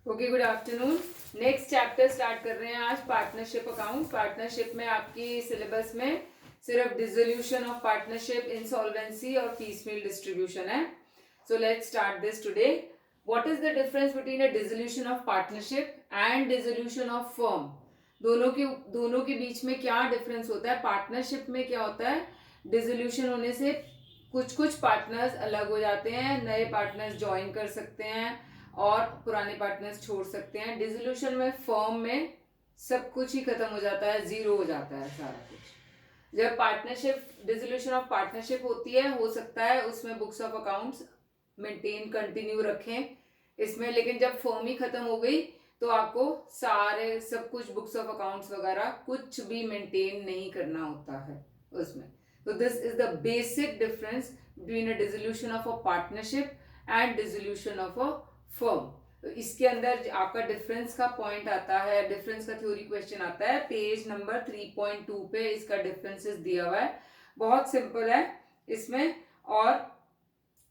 Okay, good afternoon. Next chapter start कर रहे हैं आज, पार्टनरशिप अकाउंट। पार्टनरशिप में आपकी सिलेबस में सिर्फ डिसोल्यूशन ऑफ पार्टनरशिप, इंसॉल्वेंसी और पीसमील डिस्ट्रीब्यूशन है। So let's start this today. What is the difference between a dissolution of partnership and dissolution of firm? दोनों के बीच में क्या डिफरेंस होता है? पार्टनरशिप में क्या होता है, डिसोल्यूशन होने से कुछ कुछ पार्टनर्स अलग हो जाते हैं, नए पार्टनर्स ज्वाइन कर सकते हैं और पुराने पार्टनर्स छोड़ सकते हैं। डिसोल्यूशन में फर्म में सब कुछ ही खत्म हो जाता है, जीरो हो जाता है सारा कुछ। जब पार्टनरशिप, डिसोल्यूशन ऑफ पार्टनरशिप होती है, हो सकता है उसमें books of accounts maintain continue रखें इसमें, लेकिन जब फर्म ही खत्म हो गई तो आपको सारे सब कुछ बुक्स ऑफ अकाउंट्स वगैरह कुछ भी मेंटेन नहीं करना होता है उसमें। तो this is the basic difference between a dissolution of a partnership and dissolution of a firm. तो इसके अंदर आपका डिफरेंस का पॉइंट आता है, डिफरेंस का थ्योरी क्वेश्चन आता है पेज नंबर 3.2 पे। इसका डिफरेंसेस दिया हुआ है, बहुत सिंपल है इसमें। और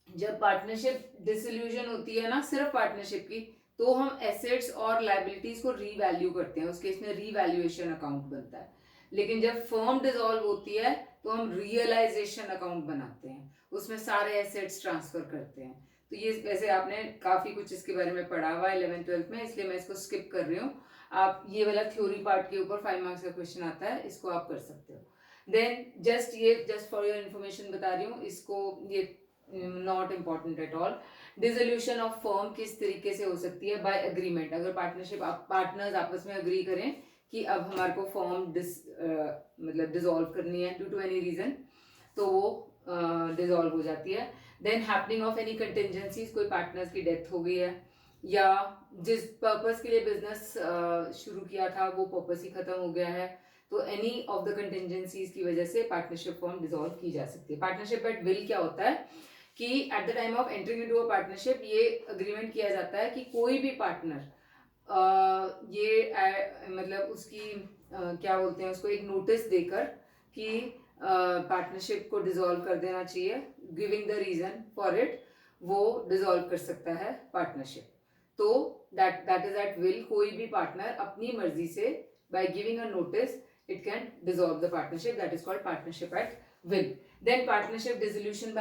जब पार्टनरशिप डिसोल्यूशन होती है ना सिर्फ पार्टनरशिप की, तो हम एसेट्स और लाइबिलिटीज को रीवैल्यू करते हैं, उस केस में रीवैल्यूएशन अकाउंट बनता है। लेकिन जब फर्म डिसॉल्व होती है तो हम रियलाइजेशन अकाउंट बनाते हैं, उसमें सारे एसेट्स ट्रांसफर करते हैं। तो ये वैसे आपने काफी कुछ इसके बारे में पढ़ा हुआ है 11th-12th में, इसलिए मैं इसको स्किप कर रही हूँ। आप ये वाला थ्योरी पार्ट के ऊपर 5 मार्क्स का क्वेश्चन आता है, इसको आप कर सकते हो। Then just for your information बता रही हूँ इसको, ये not important at all. Dissolution of firm किस तरीके से हो सकती है? By agreement. अगर पार्टनरशिप पार्टनर्स आपस में अग्री करें कि अब हमारे को फर्म मतलब डिसॉल्व करनी है ड्यू टू एनी रीजन, तो वो डिसॉल्व हो जाती है। Then happening of any contingencies, कोई पार्टनर्स की डेथ हो गई है या जिस पर्पस के लिए बिजनेस शुरू किया था वो पर्पस ही खत्म हो गया है, तो एनी ऑफ द कंटिजेंसीज की वजह से पार्टनरशिप फॉर्म डिसॉल्व की जा सकती है। पार्टनरशिप एट विल क्या होता है कि at the time of entering into a partnership ये अग्रीमेंट किया जाता है कि कोई भी पार्टनर मतलब उसकी क्या बोलते हैं उसको, एक नोटिस देकर कि पार्टनरशिप को डिसॉल्व कर देना चाहिए, giving the reason for it, वो डिसॉल्व कर सकता है पार्टनरशिप। तो दैट इज एट विल। कोई भी पार्टनर अपनी मर्जी से by giving a notice it can dissolve the partnership, that is called partnership at will. Then partnership dissolution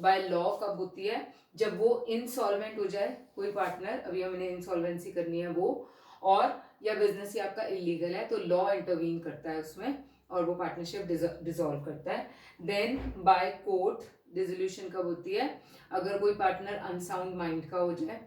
by law कब होती है? जब वो इंसॉल्वेंट हो जाए कोई पार्टनर, अभी हमने इंसॉल्वेंसी करनी है वो, और या बिजनेस ही आपका इलीगल है, तो लॉ इंटरवीन करता है उसमें और वो पार्टनरशिप डिसॉल्व करता है। देन बाय कोर्ट डिसोल्यूशन कब होती है? अगर कोई पार्टनर अनसाउंड माइंड का हो जाए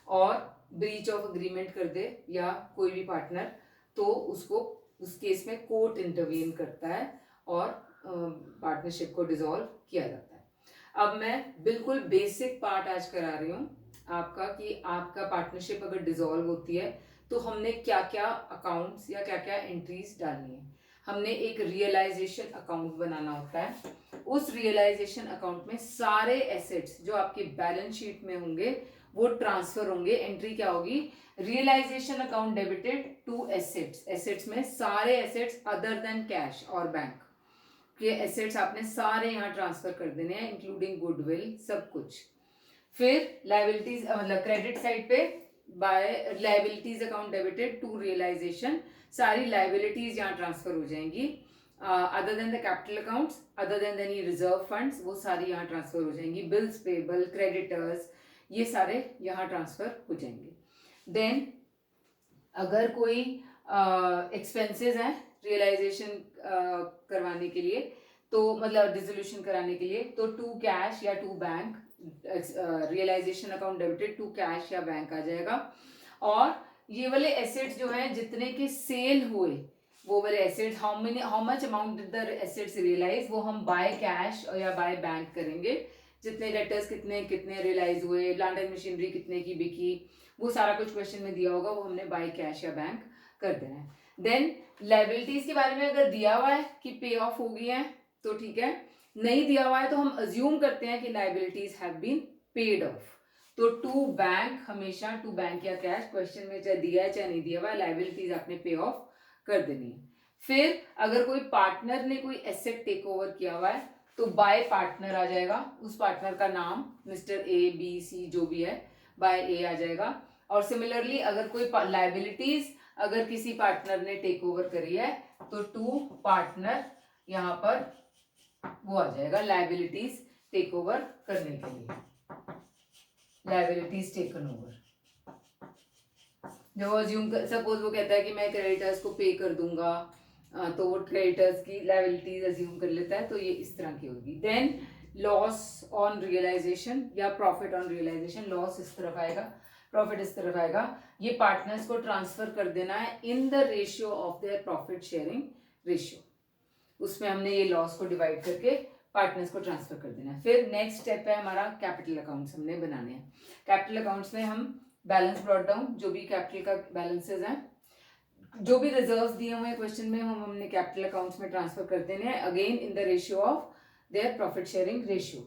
और ब्रीच ऑफ अग्रीमेंट कर दे या कोई भी पार्टनर, तो उसको उस केस में कोर्ट इंटरवीन करता है और पार्टनरशिप को डिसॉल्व किया जाता है। अब मैं बिल्कुल बेसिक पार्ट आज करा रही हूँ आपका कि आपका पार्टनरशिप अगर डिसॉल्व होती है तो हमने क्या क्या अकाउंट्स या क्या क्या एंट्रीज डालनी है। हमने एक रियलाइजेशन अकाउंट बनाना होता है। उस रियलाइजेशन अकाउंट में सारे एसेट्स जो आपके बैलेंस शीट में होंगे वो ट्रांसफर होंगे। एंट्री क्या होगी? Realisation account debited to assets. Assets में सारे एसेट्स अदर देन कैश और बैंक के एसेट्स आपने सारे यहाँ ट्रांसफर कर देने हैं, इंक्लूडिंग गुडविल, सब कुछ। फिर लाइबिलिटीज, मतलब क्रेडिट साइड पे by liabilities account debited to realisation, सारी लाइबिलिटीज यहाँ ट्रांसफर हो जाएंगी। Other than the capital accounts, other than any reserve funds, वो सारी यहाँ ट्रांसफर हो जाएंगी। बिल्स पेबल, क्रेडिटर्स, ये सारे यहाँ ट्रांसफर हो जाएंगे। देन अगर कोई एक्सपेंसेस हैं रियलाइजेशन करवाने के लिए, तो मतलब डिसोल्यूशन कराने के लिए, तो टू कैश या to bank, realisation account debited to cash या बैंक आ जाएगा। और ये वाले एसेट्स जो हैं जितने के सेल हुए, वो वाले assets, how much amount the assets realise, वो हम बाय कैश या बाय बैंक करेंगे। जितने लेटर्स कितने कितने रियलाइज हुए, लैंड एंड मशीनरी कितने की बिकी, वो सारा कुछ क्वेश्चन में दिया होगा, वो हमने बाय कैश या बैंक कर देना है। देन लाइबिलिटीज के बारे में अगर दिया हुआ है कि पे ऑफ हो गई है तो ठीक है, नहीं दिया हुआ है तो हम अज्यूम करते हैं कि liabilities have been paid off. तो टू बैंक, हमेशा टू बैंक या कैश, क्वेश्चन में चाहे दिया है चाहे नहीं दिया हुआ है, लाइबिलिटीज आपने पे ऑफ कर देनी है। फिर अगर कोई पार्टनर ने कोई एसेट टेक ओवर किया हुआ है तो बाय पार्टनर आ जाएगा, उस पार्टनर का नाम मिस्टर ए बी सी जो भी है, बाय ए आ जाएगा। और सिमिलरली अगर कोई लाइबिलिटीज अगर किसी पार्टनर ने टेक ओवर करी है तो टू पार्टनर यहाँ पर वो आ जाएगा लाइबिलिटीज टेक ओवर करने के लिए, लाइबिलिटीज टेकन ओवर। जब अज्यूम सपोज वो कहता है कि मैं क्रेडिटर्स को पे कर दूंगा, तो वो क्रेडिटर्स की लाइबिलिटीज अज्यूम कर लेता है, तो ये इस तरह की होगी। देन लॉस ऑन रियलाइजेशन या प्रॉफिट ऑन रियलाइजेशन, लॉस इस तरफ आएगा, प्रॉफिट इस तरफ आएगा। ये पार्टनर्स को ट्रांसफर कर देना है इन the ratio of their profit sharing ratio, उसमें हमने ये लॉस को डिवाइड करके पार्टनर्स को ट्रांसफर कर देना है। फिर नेक्स्ट स्टेप है हमारा कैपिटल अकाउंट्स हमने बनाने हैं। कैपिटल अकाउंट्स में हम बैलेंस ब्रॉट डाउन, जो भी कैपिटल का बैलेंसेज हैं, जो भी रिजर्व्स दिए हुए हैं क्वेश्चन में, हम हमने कैपिटल अकाउंट्स में ट्रांसफर कर देने हैं again in the ratio of their profit sharing ratio.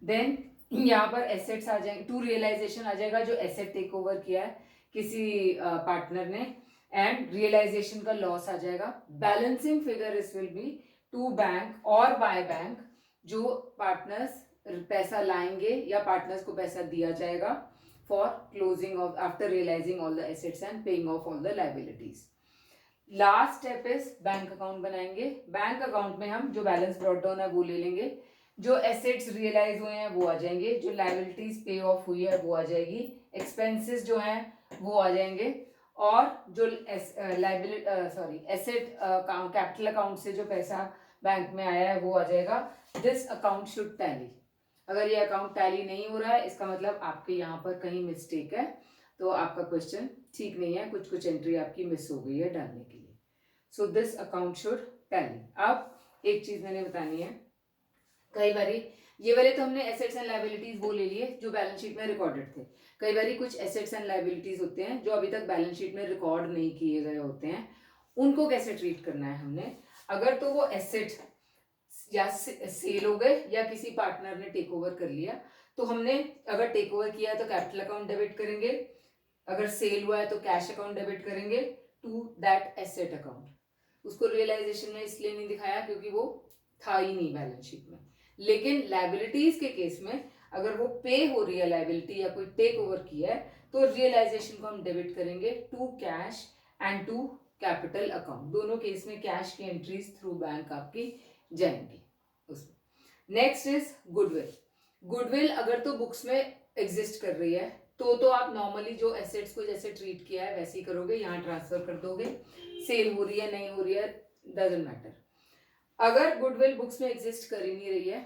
Then यहाँ पर एसेट्स आ जाएंगे, टू रियलाइजेशन आ जाएगा, जो एसेट टेक ओवर किया है किसी पार्टनर ने, एंड रियलाइजेशन का लॉस आ जाएगा। Balancing figure is will be to bank और बाय बैंक, जो पार्टनर्स पैसा लाएंगे या पार्टनर्स को पैसा दिया जाएगा for closing of after realising all the assets and paying off all the liabilities. Last step is bank account बनाएंगे। बैंक अकाउंट में हम जो बैलेंस ब्रॉट डाउन है वो ले लेंगे, जो एसेट्स रियलाइज हुए हैं वो आ जाएंगे, जो लाइबिलिटीज पे ऑफ हुई है वो आ जाएगी, एक्सपेंसेस जो हैं वो आ जाएंगे, और जो एसेट कैपिटल अकाउंट से जो पैसा बैंक में आया है वो आ जाएगा। This account should tally. अगर ये अकाउंट टैली नहीं हो रहा है, इसका मतलब आपके यहाँ पर कहीं मिस्टेक है, तो आपका क्वेश्चन ठीक नहीं है, कुछ कुछ एंट्री आपकी मिस हो गई है डालने के लिए। So this account should tally. अब एक चीज मैंने बतानी है, कई बारी ये वाले तो हमने एसेट्स एंड लाइबिलिटीज वो ले लिए जो बैलेंस शीट में रिकॉर्डेड थे। कई बारी कुछ एसेट्स एंड लाइबिलिटीज होते हैं जो अभी तक बैलेंस शीट में रिकॉर्ड नहीं किए गए होते हैं, उनको कैसे ट्रीट करना है हमने। अगर तो वो एसेट या सेल हो गए या किसी पार्टनर ने टेक ओवर कर लिया, तो हमने अगर टेक ओवर किया है तो कैपिटल अकाउंट डेबिट करेंगे, अगर सेल हुआ है तो कैश अकाउंट डेबिट करेंगे टू दैट एसेट अकाउंट। उसको रियलाइजेशन में इसलिए नहीं दिखाया क्योंकि वो था ही नहीं बैलेंस शीट में। लेकिन लाइबिलिटीज के केस में अगर वो पे हो रही है लाइबिलिटी या कोई टेक ओवर किया है, तो रियलाइजेशन को हम डेबिट करेंगे to cash and to capital account. दोनों केस में कैश की एंट्रीज थ्रू बैंक आपकी जाएंगी उसमें। Next is goodwill. गुडविल अगर तो बुक्स में एग्जिस्ट कर रही है तो आप नॉर्मली जो एसेट्स को जैसे ट्रीट किया है वैसे ही करोगे, यहाँ ट्रांसफर कर दोगे। सेल हो रही है नहीं हो रही है डजंट मैटर। अगर गुडविल बुक्स में एग्जिस्ट कर ही नहीं रही है,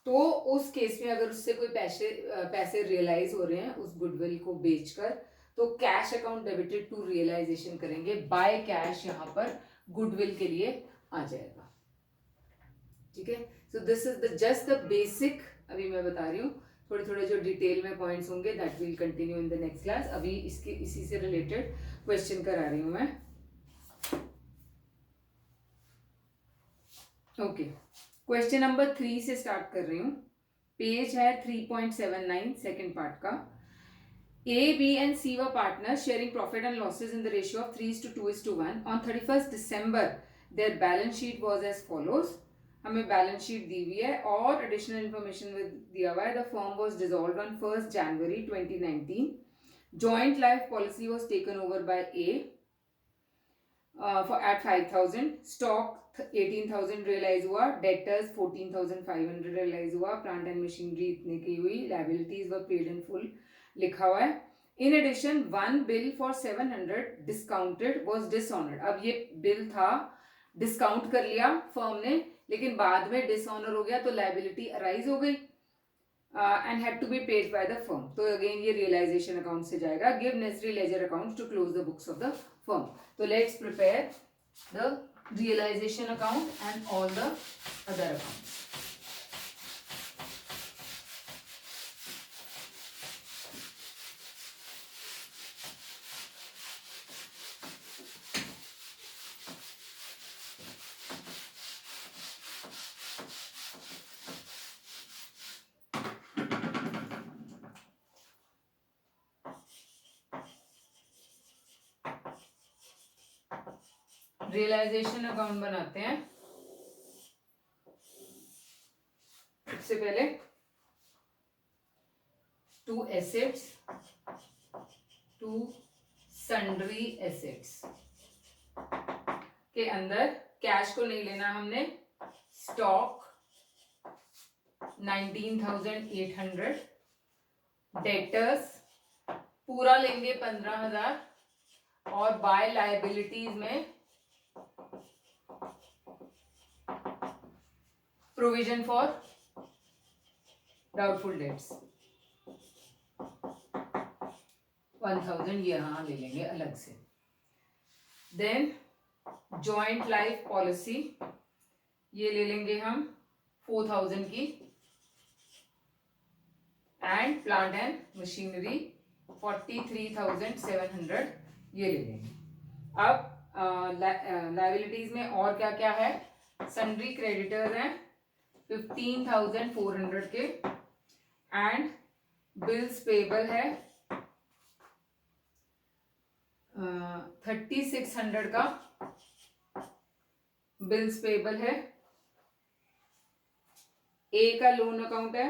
तो उस केस में अगर उससे कोई पैसे रियलाइज हो रहे हैं उस गुडविल को बेचकर, तो cash account debited to realisation करेंगे, बाय कैश यहाँ पर गुडविल के लिए आ जाएगा। ठीक है, so this is the just the basic, अभी मैं बता रही हूँ, थोड़े थोड़े जो डिटेल में पॉइंट्स होंगे that will continue in the next class. अभी इसी से रिलेटेड क्वेश्चन करा रही हूँ मैं। ओके, क्वेश्चन नंबर 3 से स्टार्ट कर रही हूँ। पेज है 3.79 सेकेंड पार्ट का। A, B and C were partners sharing profit and losses in the ratio of 3:2:1. On 31st December, their balance sheet was as follows. हमें बैलेंस शीट दी हुई है और एडिशनल इंफॉर्मेशन दिया हुआ है। The firm was dissolved on 1st January 2019. Joint life policy was taken over by A at 5,000. Stock 18,000 realise हुआ, debtors 14,500 realise हुआ, प्लांट एंड मशीनरी इतने की हुई, liabilities were paid in full लिखा हुआ है। In addition one bill for 700 discounted was dishonoured. अब ये बिल था, डिस्काउंट कर लिया फर्म ने, लेकिन बाद में डिसऑनर हो गया तो लाइबिलिटी अराइज हो गई and had to be paid by the firm. तो अगेन ये रियलाइजेशन अकाउंट से जाएगा। Give necessary ledger accounts to close the books of the firm. तो let's prepare the realisation account and all the other accounts. Realisation account बनाते हैं। सबसे पहले to assets, to to sundry assets के अंदर cash को नहीं लेना हमने, स्टॉक 19,800, डेटर्स पूरा लेंगे 15,000 और बाय लायबिलिटीज में प्रोविजन फॉर डाउटफुल डेट्स 1,000 यहाँ ले लेंगे अलग से। देन जॉइंट लाइफ पॉलिसी ये ले लेंगे हम 4,000 की, एंड प्लांट एंड मशीनरी 43,700 ये ले लेंगे। अब लायबिलिटीज में और क्या क्या है, सन्ड्री क्रेडिटर्स हैं 15,400 के, एंड बिल्स पेबल है 3,600 का बिल्स पेबल है। ए का लोन अकाउंट है,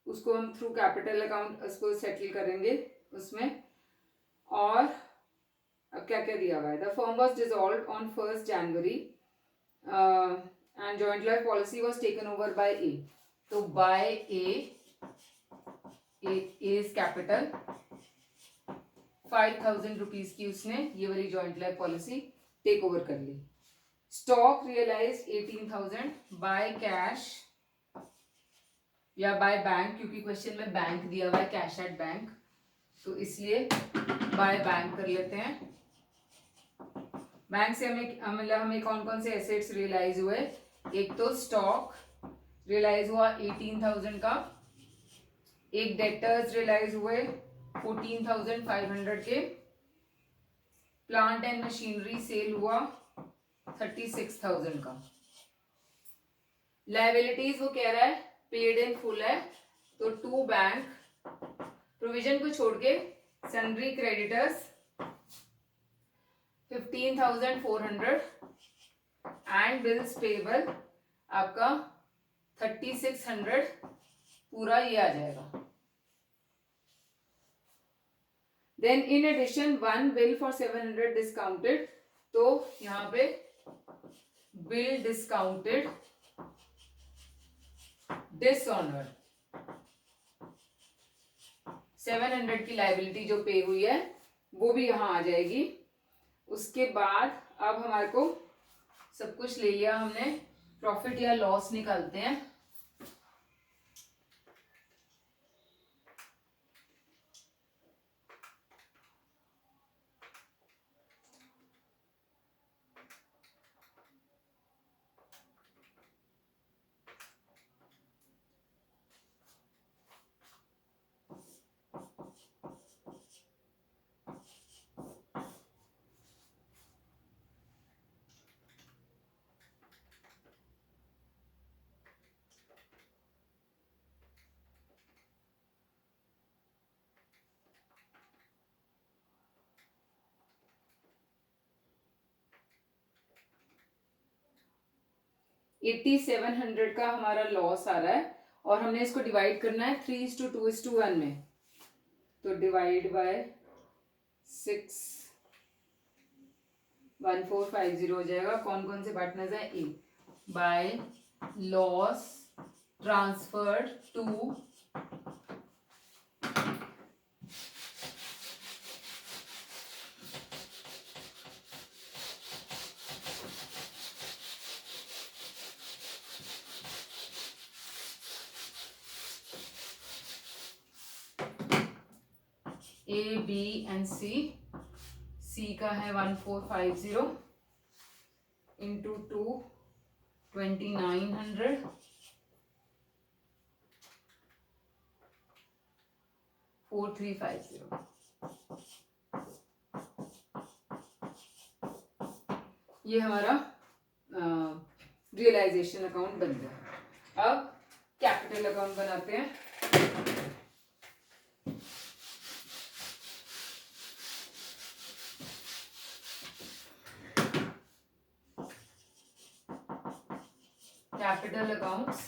उसको हम थ्रू कैपिटल अकाउंट उसको सेटल करेंगे उसमें। और अब क्या क्या दिया हुआ है, the firm was dissolved on 1 January and joint life policy was taken over by A. तो by A is capital 5,000 rupees की उसने ये वाली joint life policy take over कर ली। स्टॉक रियलाइज 18,000 बाय कैश या बाय बैंक, क्योंकि question में बैंक दिया हुआ है कैश एट बैंक, तो इसलिए बाय बैंक कर लेते हैं। बैंक से हमें कौन कौन से एसेट्स रियलाइज हुए, एक तो स्टॉक रियलाइज हुआ 18,000 का, एक डेटर्स रियलाइज हुए 14,500 के, प्लांट एंड मशीनरी सेल हुआ 36,000 का। लायबिलिटीज वो कह रहा है पेड इन फुल है, तो टू बैंक, प्रोविजन को छोड़ के sundry creditors 15,400 and bills payable आपका 3,600 पूरा ये आ जाएगा। Then in addition 1 bill for 700 discounted, तो यहाँ पे बिल डिस्काउंटेड डिसऑनर 700 की लायबिलिटी जो पे हुई है वो भी यहाँ आ जाएगी। उसके बाद अब हमारे को सब कुछ ले लिया हमने, प्रॉफिट या लॉस निकालते हैं। $8,700 का हमारा लॉस आ रहा है और हमने इसको डिवाइड करना है 3:2:1 में, तो डिवाइड बाय 6 1450 हो जाएगा। कौन कौन से पार्टनर्स हैं, A by loss transferred to A B and C. C का है 1450 इंटू 2 2900 4350। ये हमारा रियलाइजेशन अकाउंट बन गया। अब कैपिटल अकाउंट बनाते हैं। Capital accounts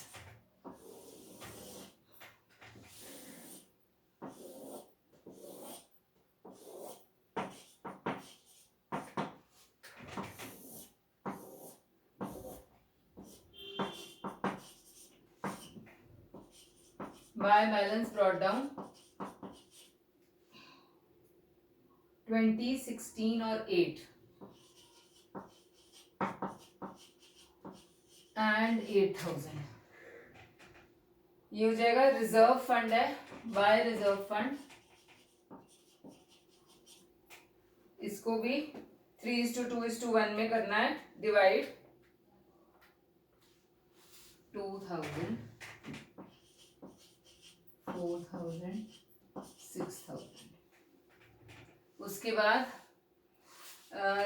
by balance brought down 20, 16 और 8 एंड 8,000। ये हो जाएगा रिजर्व फंड है, बाय रिजर्व फंड। इसको भी 3:2:1 में करना है डिवाइड। 2,000, 4,000, 6,000। उसके बाद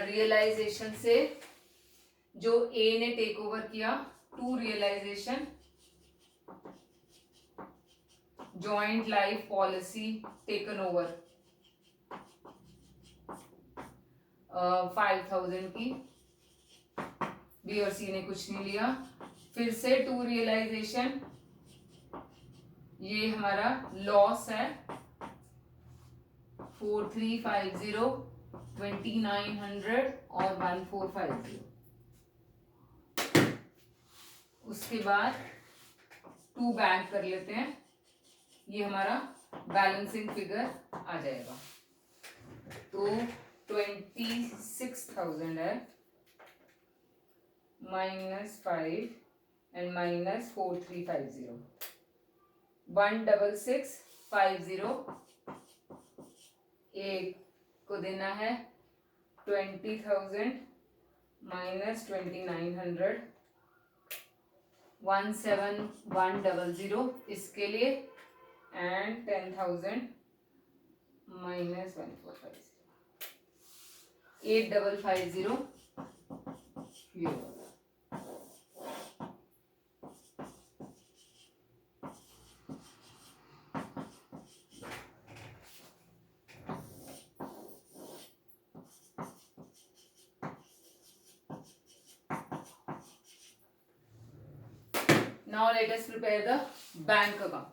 रियलाइजेशन से जो ए ने टेक ओवर किया, to realisation joint life policy taken over 5,000 की, बी और सी ने कुछ नहीं लिया। फिर से टू रियलाइजेशन, ये हमारा लॉस है 4,350, 2,900 और 1,450। उसके बाद टू बैंक कर लेते हैं, ये हमारा बैलेंसिंग फिगर आ जाएगा। तो 26,000 है, -5 एंड -4,350, 16650। एक को देना है 20,000 -2,900, 17,100 इसके लिए, एंड 10,000 -1,450, 8,550 ये होगा। Now let us prepare the bank account.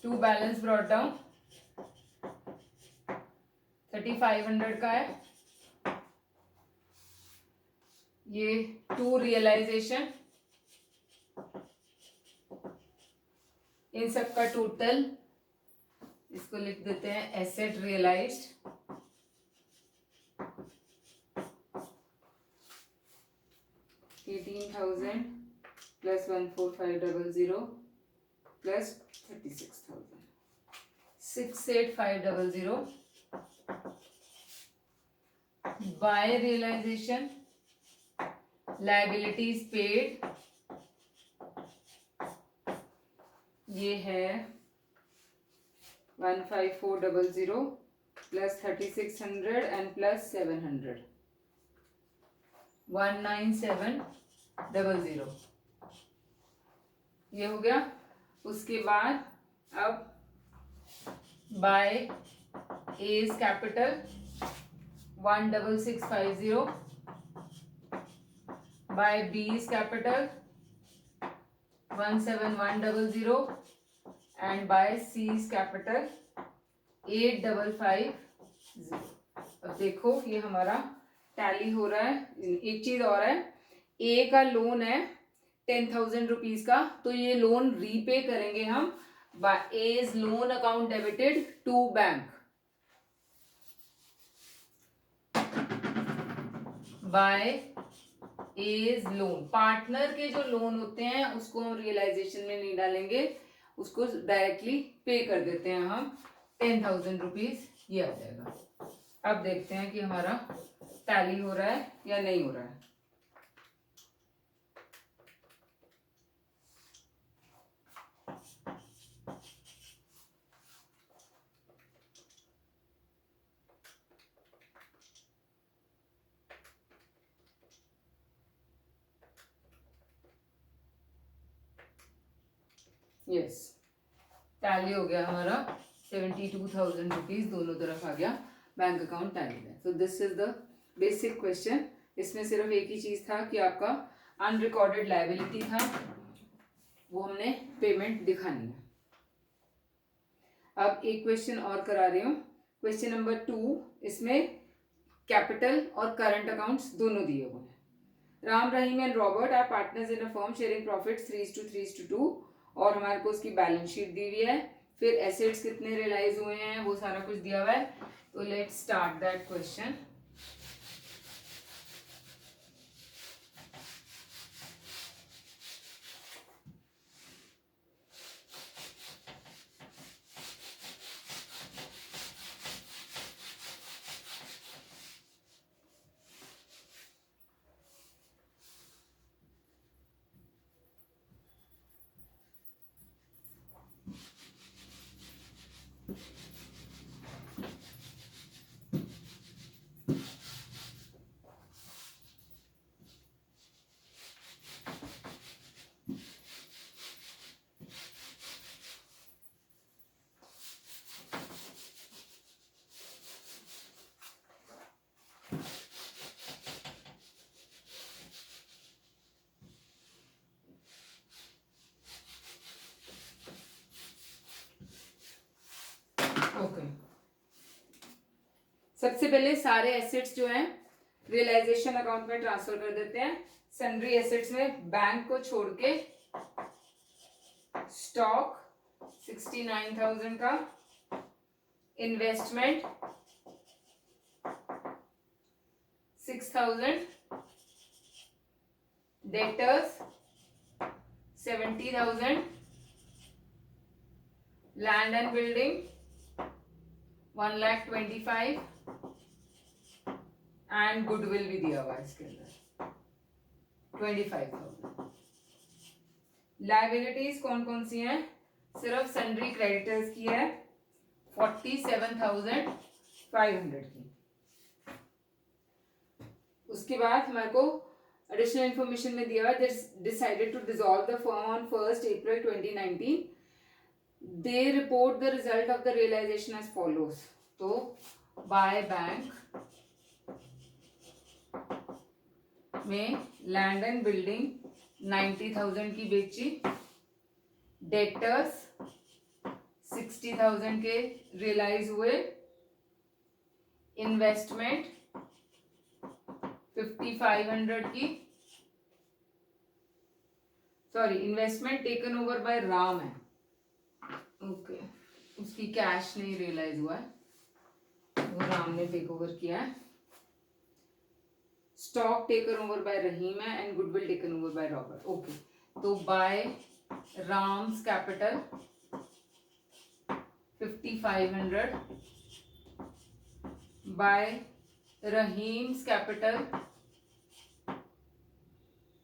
To balance brought down 3,500 का है, ये टू रियलाइजेशन, इन सब का टोटल इसको लिख देते हैं asset realised, 18,000 plus 1,4,500 plus 36,000, 68,500 by realization, liabilities paid, ये है 15,400 plus 3,600 and plus 700, 19,700 ये हो गया। उसके बाद अब by A's capital 1,650, by B's capital 17,100 and by C's capital 8,550। अब देखो ये हमारा टैली हो रहा है। एक चीज और है, ए का लोन है 10,000 रुपीज का, तो ये लोन रीपे करेंगे हम by A's loan account debited to bank, by A's loan. Partner के जो लोन होते हैं उसको हम रियलाइजेशन में नहीं डालेंगे, उसको डायरेक्टली पे कर देते हैं हम 10,000 रुपीज, ये आ जाएगा। अब देखते हैं कि हमारा टैली हो रहा है या नहीं हो रहा है। यस, टैली हो गया हमारा 72,000 रुपीज दोनों तरफ आ गया, बैंक अकाउंट टैली है। So this is the basic question. इसमें सिर्फ एक ही चीज था कि आपका अनरिकॉर्डेड लायबिलिटी था, वो हमने पेमेंट दिखानी है। अब एक क्वेश्चन और करा रही हूँ, क्वेश्चन नंबर 2। इसमें कैपिटल और करंट अकाउंट्स दोनों दिए हुए हैं. Ram, Rahim and Robert are partners in a firm sharing profits 3:2 और हमारे को उसकी बैलेंस शीट दी हुई है. फिर एसेट्स कितने रियलाइज हुए हैं वो सारा कुछ दिया हुआ है. तो let's start that question. Okay, सबसे पहले सारे एसेट्स जो हैं रियलाइजेशन अकाउंट में ट्रांसफर कर देते हैं. सन्ड्री एसेट्स में बैंक को छोड़ के स्टॉक 69,000 का, investment 6,000, debtors 70,000, land and building 1,25,000 and goodwill भी दिया हुआ है इसके अंदर 25,000. लाइबिलिटीज कौन कौन सी हैं? सिर्फ सन्ड्री क्रेडिटर्स की है 47,500 की. उसके बाद हमारे को एडिशनल इंफॉर्मेशन में दिया हुआ है decided to dissolve the firm on 1st April 2019. They report the result of the realisation as follows. तो बाय बैंक में लैंड एंड बिल्डिंग 90,000 की बेची, डेटर्स 60,000 के रियलाइज हुए, इन्वेस्टमेंट 5,500 की, sorry investment taken over bye Ram है. ओके, उसकी cash नहीं रियलाइज हुआ है, वो राम ने टेक ओवर किया है. Stock taken over by Rahim है and goodwill taken over by Robert. Okay, तो by Ram's capital 5,500, by Rahim's capital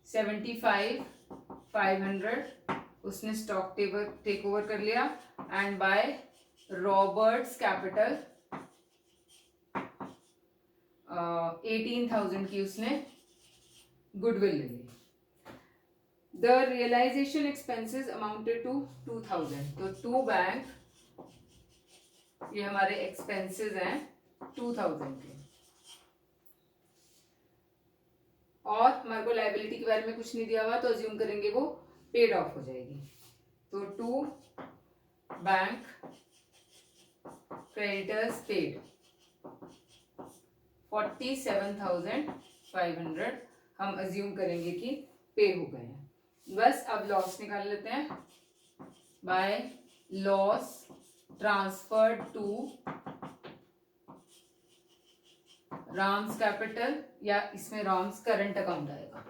75,500, उसने स्टॉक टेक ओवर कर लिया. एंड बाय रॉबर्ट्स कैपिटल 18,000 की उसने गुडविल ले ली. The realisation expenses amounted to 2,000. तो टू बैंक, ये हमारे एक्सपेंसेस हैं 2,000 के. और हमारे को लाइबिलिटी के बारे में कुछ नहीं दिया हुआ, तो अज्यूम करेंगे वो पेड ऑफ हो जाएगी. तो टू बैंक क्रेडिटर्स पेड 47,500 हम अज्यूम करेंगे कि पे हो गए हैं. बस अब लॉस निकाल लेते हैं. By loss transferred to Ram's capital, या इसमें राम्स करंट अकाउंट आएगा.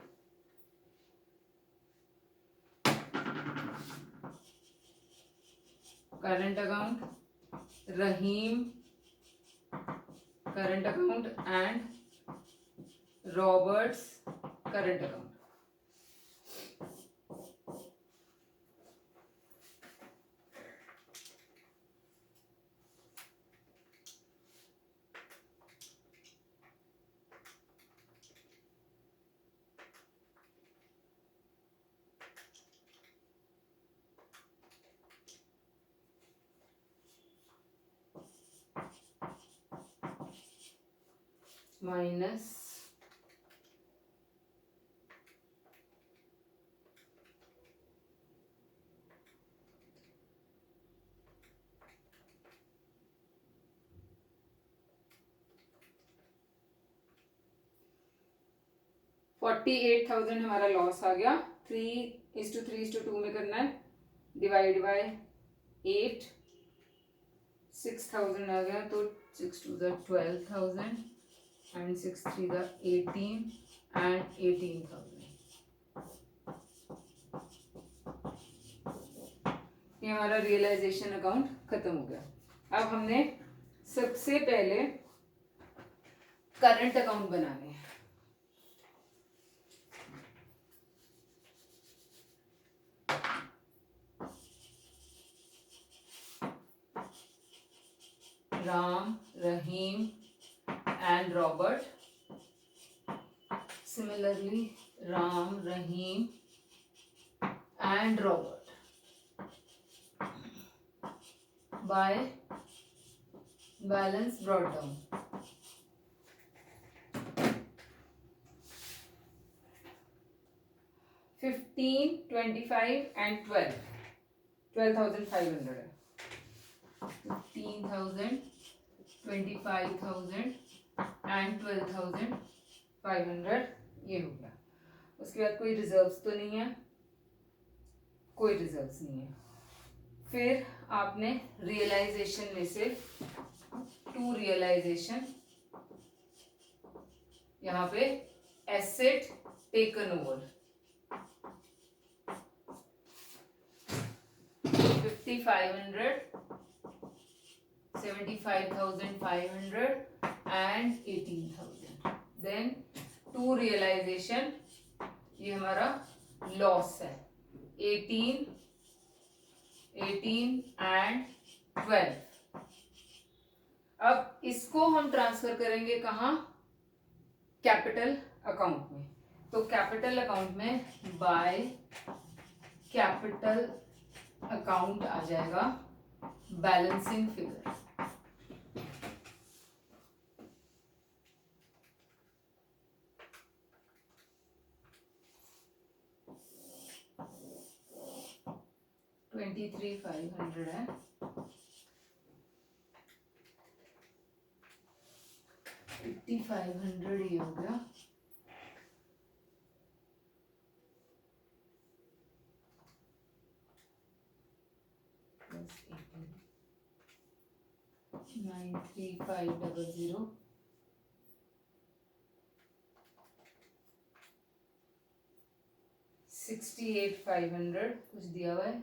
Current account, Rahim current account and Robert's current account. Minus 48,000 हमारा लॉस आ गया. 3:3:2 में करना है. डिवाइड बाय 8, 6,000 आ गया. तो 6 2 12,000 एंड 6 3 18 एंड 18,000. ये हमारा रियलाइजेशन अकाउंट खत्म हो गया. अब हमने सबसे पहले करंट अकाउंट बनाने हैं. राम, रहीम and Robert. Similarly, Ram, Rahim and Robert. By balance brought down. 15, 25 and 12. 12,500 है. 15,000, 25,000 एंड 12,500 ये हो गया. उसके बाद कोई रिजर्व्स तो नहीं है, कोई रिजर्व्स नहीं है. फिर आपने रियलाइजेशन में से टू रियलाइजेशन यहाँ पे asset taken over 5,500, 75,500 and 18,000. Then to realisation ये हमारा लॉस है 18 एंड 12. अब इसको हम ट्रांसफर करेंगे कहाँ? कैपिटल अकाउंट में. तो कैपिटल अकाउंट में बाय कैपिटल अकाउंट आ जाएगा बैलेंसिंग फिगर. $23,500 है. $5,500 ये हो गया. +18 93500 68,500 कुछ दिया हुआ है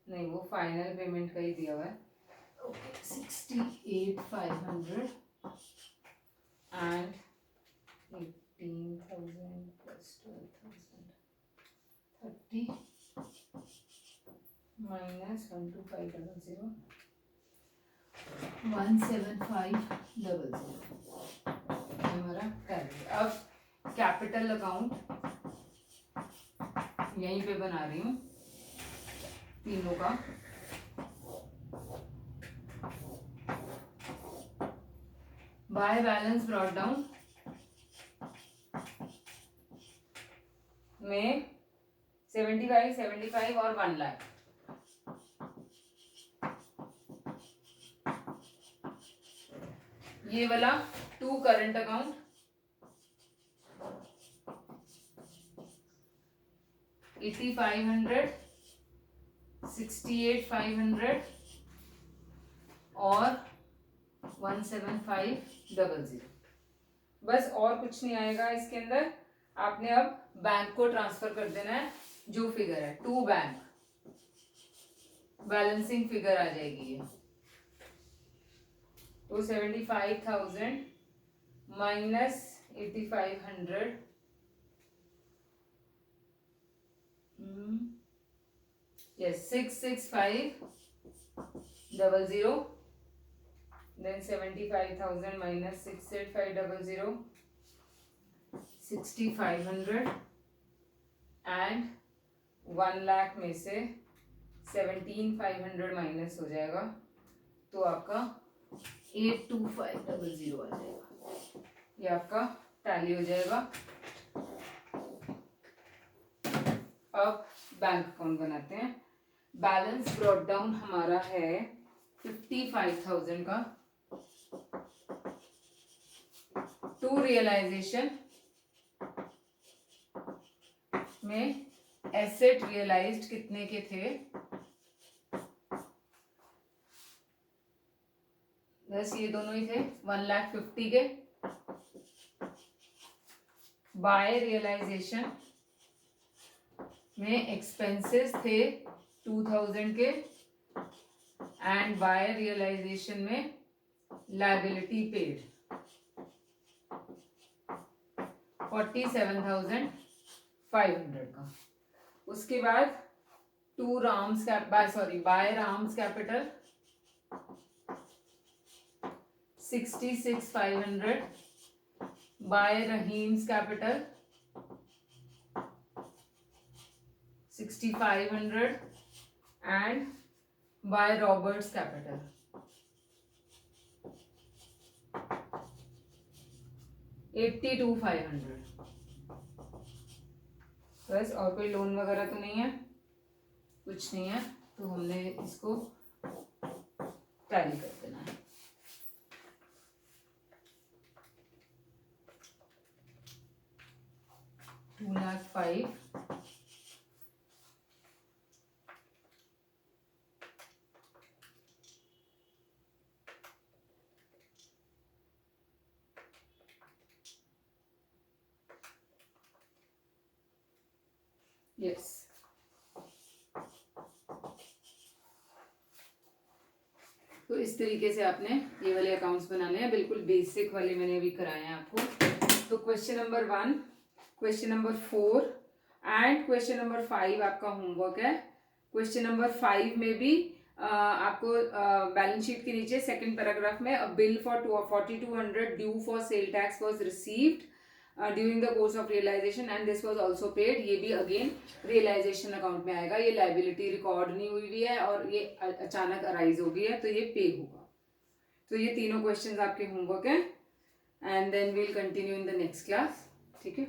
नहीं, वो फाइनल पेमेंट का ही दिया हुआ है. ओके 68,500 एंड 18,000 plus 12,000 30 minus 12500 17500 हमारा टैली. अब कैपिटल अकाउंट यहीं पे बना रही हूँ तीनों का. बाय बैलेंस ब्रॉट डाउन में 75 और 1 लाख. ये वाला टू करंट अकाउंट 8500 68,500 और 17500. बस और कुछ नहीं आएगा इसके अंदर. आपने अब बैंक को ट्रांसफर कर देना है जो फिगर है टू बैंक. बैलेंसिंग फिगर आ जाएगी ये. तो 75,000 minus 8500 yes 66500 then 75,000 minus 68500 6500 and 1 lakh में से 17,500 माइनस हो जाएगा तो आपका 82500 आ जाएगा. ये आपका टैली हो जाएगा. अब बैंक अकाउंट बनाते हैं. बैलेंस ब्रॉट डाउन हमारा है 55,000 का. टू रियलाइजेशन में एसेट रियलाइज्ड कितने के थे, बस ये दोनों ही थे 1,50,000 के। बाय रियलाइजेशन में एक्सपेंसेस थे 2,000 के एंड बाय रियलाइजेशन में लायबिलिटी पेड 47,500 का। उसके बाद by Ram's capital 66,500, by Rahim's capital 6,500 and by Robert's capital 82,500। बस, और कोई लोन वगैरह तो नहीं है, कुछ नहीं है, तो हमने इसको टैली कर देना है। $2,05,000 यस। तो इस तरीके से आपने ये वाले अकाउंट्स बनाने हैं, बिल्कुल बेसिक वाले मैंने अभी कराए हैं आपको। तो question number 1, question number 4 and question number 5 आपका होमवर्क है। क्वेश्चन नंबर 5 में भी आपको बैलेंस शीट के नीचे सेकंड पैराग्राफ में a bill for 4,200 due for sale tax was received during the course of realisation and this was also paid. ये भी अगेन रियलाइजेशन अकाउंट में आएगा। ये लायबिलिटी रिकॉर्ड नहीं हुई हुई है और ये अचानक अराइज हो गई है, तो ये पे होगा। तो ये तीनों क्वेश्चंस आपके होमवर्क है and then we'll continue in the next class. ठीक है।